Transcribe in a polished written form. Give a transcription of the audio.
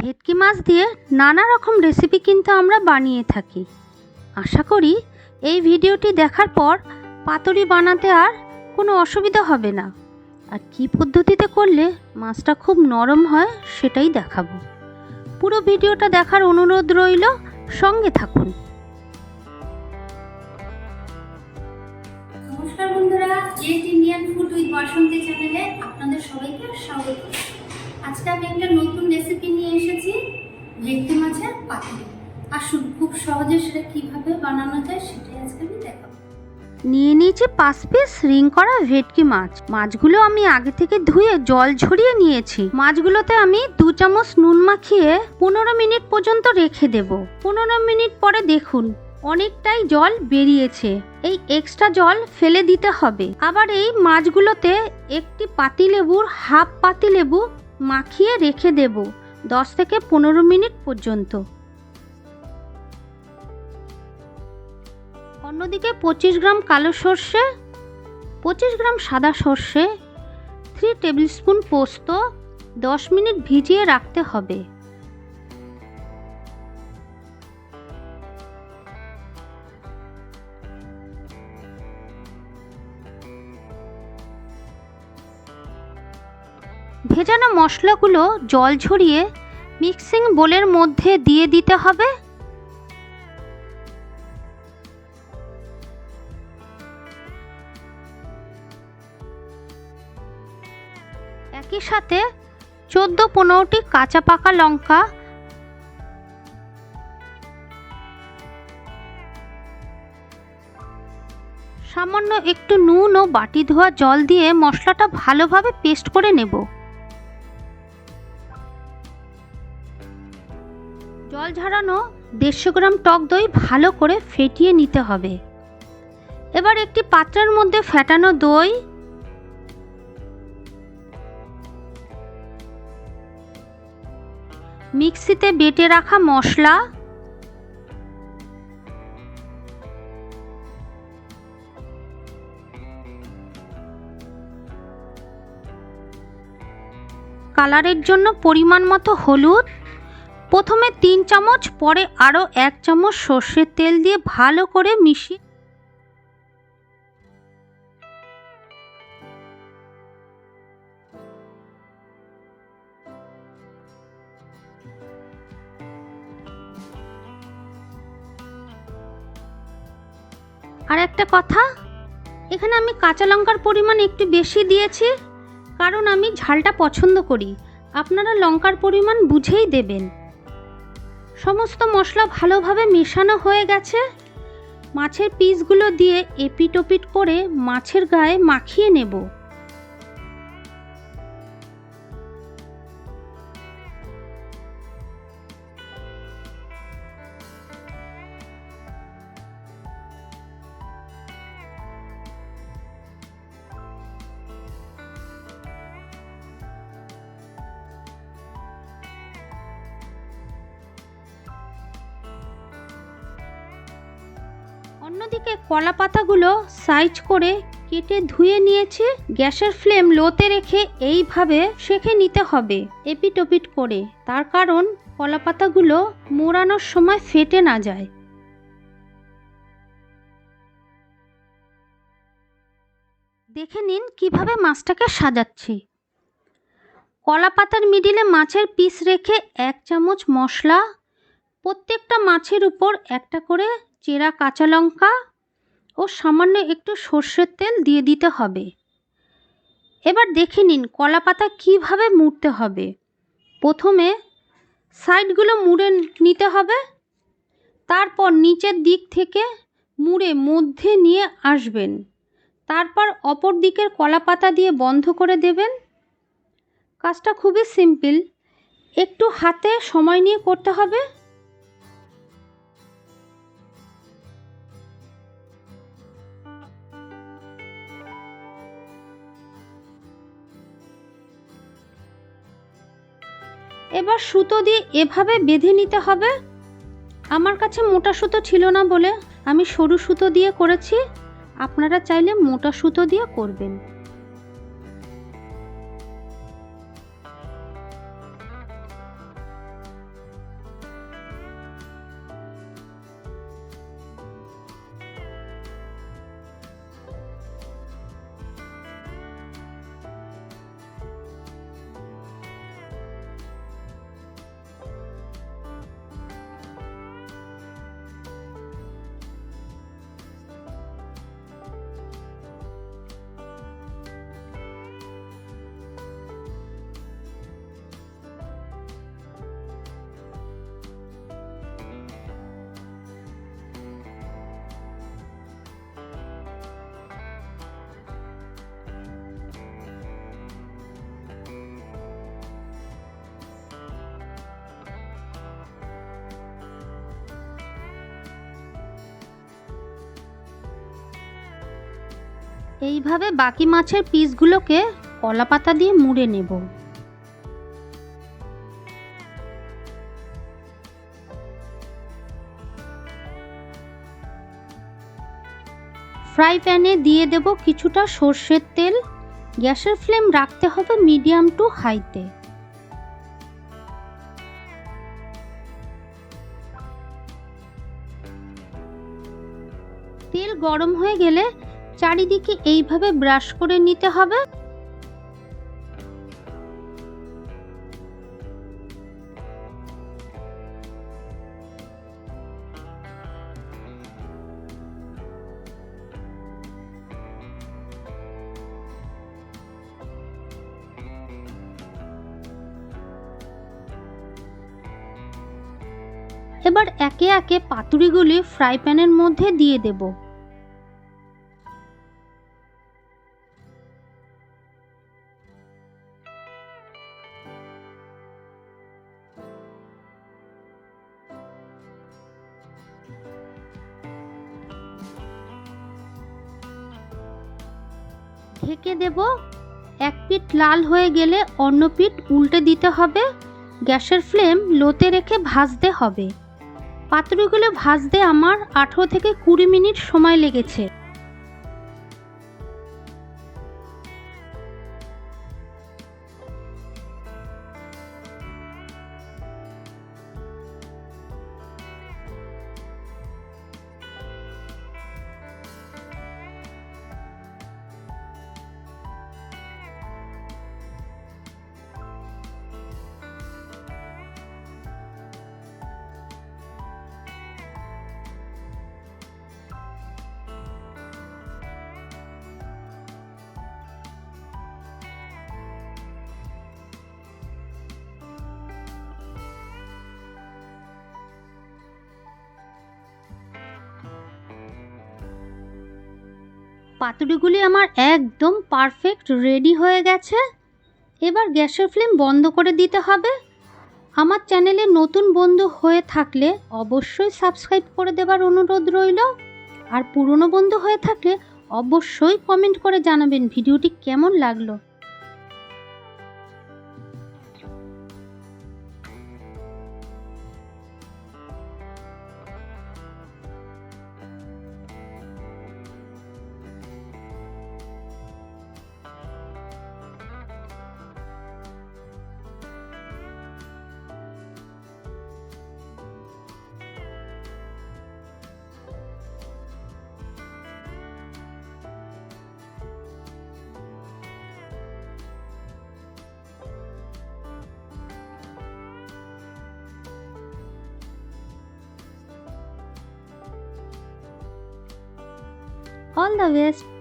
ভেটকি মাছ দিয়ে নানা রকম রেসিপি কিন্তু আমরা বানিয়ে থাকি। আশা করি এই ভিডিওটি দেখার পর পাতুরি বানাতে আর কোনো অসুবিধা হবে না। আর কী পদ্ধতিতে করলে মাছটা খুব নরম হয় সেটাই দেখাবো। পুরো ভিডিওটা দেখার অনুরোধ রইল, সঙ্গে থাকুন। নমস্কার বন্ধুরা, ইট ইন্ডিয়ান ফুড উইথ বাসন্তী চ্যানেলে আপনাদের সবাইকে স্বাগত। আজকে আমি একটা নতুন রেসিপি নিয়ে এসেছি, ভেটকি মাছের পাতুরি। আসুন খুব সহজে সেটা কিভাবে বানানো যায় সেটাই আজকে আমি দেখাবো। নিয়ে নিয়েছি 5 পিস রিং করা ভেটকি মাছ। মাছগুলো আমি আগে থেকে ধুয়ে জল ঝরিয়ে নিয়েছি। মাছগুলোতে আমি 2 চামচ নুন মাখিয়ে 15 মিনিট পর্যন্ত রেখে দেব। 15 মিনিট পরে দেখুন অনেকটাই জল বেরিয়েছে। এই এক্সট্রা জল ফেলে দিতে হবে। আবার এই মাছগুলোতে একটি পাতিলেবুর হাফ পাতিলেবু মাখিয়ে রেখে দেব 10 থেকে 15 মিনিট পর্যন্ত। অন্যদিকে 25 গ্রাম কালো সর্ষে, 25 গ্রাম সাদা সর্ষে, 3 টেবিল স্পুন পোস্ত 10 মিনিট ভিজিয়ে রাখতে হবে। ভেজানো মশলাগুলো জল ঝরিয়ে মিক্সিং বোলের মধ্যে দিয়ে দিতে হবে। একই সাথে 14-15টি কাঁচা পাকা লঙ্কা, সামান্য একটু নুন ও বাটি ধোয়া জল দিয়ে মশলাটা ভালোভাবে পেস্ট করে নেব। জল ঝরানো 150 গ্রাম টক দই ভালো করে ফেটিয়ে নিতে হবে। এবার একটি পাত্রের মধ্যে ফেটানো দই, মিক্সিতে বেটে রাখা মশলা, কালারের জন্য পরিমাণ মতো হলুদ, প্রথমে 3 চামচ পরে আরও 1 চামচ সর্ষের তেল দিয়ে ভালো করে মিশিয়ে আর একটা কথা, এখানে আমি কাঁচা লঙ্কার পরিমাণ একটু বেশি দিয়েছি, কারণ আমি ঝালটা পছন্দ করি। আপনারা লঙ্কার পরিমাণ বুঝেই দেবেন। সমস্ত মশলা ভালোভাবে মেশানো হয়ে গেছে। মাছের পিসগুলো দিয়ে এপিট ওপিট করে মাছের গায়ে মাখিয়ে নেব। অন্যদিকে কলা পাতাগুলো সাইজ করে কেটে ধুয়ে নিয়েছি। গ্যাসের ফ্লেম লোতে রেখে এইভাবে সেঁকে নিতে হবে এপিট ওপিট করে, তার কারণ কলা পাতাগুলো মোড়ানোর সময় ফেটে না যায়। দেখে নিন কিভাবে মাছটাকে সাজাচ্ছি। কলা পাতার মিডিলে মাছের পিস রেখে 1 চামচ মশলা, প্রত্যেকটা মাছের উপর একটা করে চেরা কাঁচা লঙ্কা ও সামান্য একটু সর্ষের তেল দিয়ে দিতে হবে। এবার দেখে নিন কলা পাতা কীভাবে মুড়তে হবে। প্রথমে সাইডগুলো মুড়ে নিতে হবে, তারপর নিচের দিক থেকে মুড়ে মধ্যে নিয়ে আসবেন, তারপর অপর দিকের কলা পাতা দিয়ে বন্ধ করে দেবেন। কাজটা খুবই সিম্পল, একটু হাতে সময় নিয়ে করতে হবে। এবার সুতো দিয়ে এভাবে বেঁধে নিতে হবে। আমার কাছে মোটা সুতো ছিল না বলে আমি সরু সুতো দিয়ে করেছি। আপনারা চাইলে মোটা সুতো দিয়ে করবেন। এইভাবে বাকি মাছের পিসগুলোকে কলা পাতা দিয়ে মুড়ে নেব। ফ্রাই প্যানে দিয়ে দেব কিছুটা সর্ষের তেল। গ্যাসের ফ্লেম রাখতে হবে মিডিয়াম টু হাইতে। তেল গরম হয়ে গেলে চারিদিকে এইভাবে ব্রাশ করে নিতে হবে। এবার একে একে পাতুরিগুলি ফ্রাই প্যানের মধ্যে দিয়ে দেব। ঢেকে দেব। এক পিঠ লাল হয়ে গেলে অন্য পিঠ উল্টে দিতে হবে। গ্যাসের ফ্লেম লোতে রেখে ভাজতে হবে। পাতুরিগুলো ভাজতে আমার 18 থেকে 20 মিনিট সময় লেগেছে। পাতুরিগুলি আমার একদম পারফেক্ট রেডি হয়ে গেছে। এবার গ্যাসের ফ্লেম বন্ধ করে দিতে হবে। আমার চ্যানেলে নতুন বন্ধু হয়ে থাকলে অবশ্যই সাবস্ক্রাইব করে দেবার অনুরোধ রইল। আর পুরনো বন্ধু হয়ে থাকলে অবশ্যই কমেন্ট করে জানাবেন ভিডিওটি কেমন লাগলো। All the best.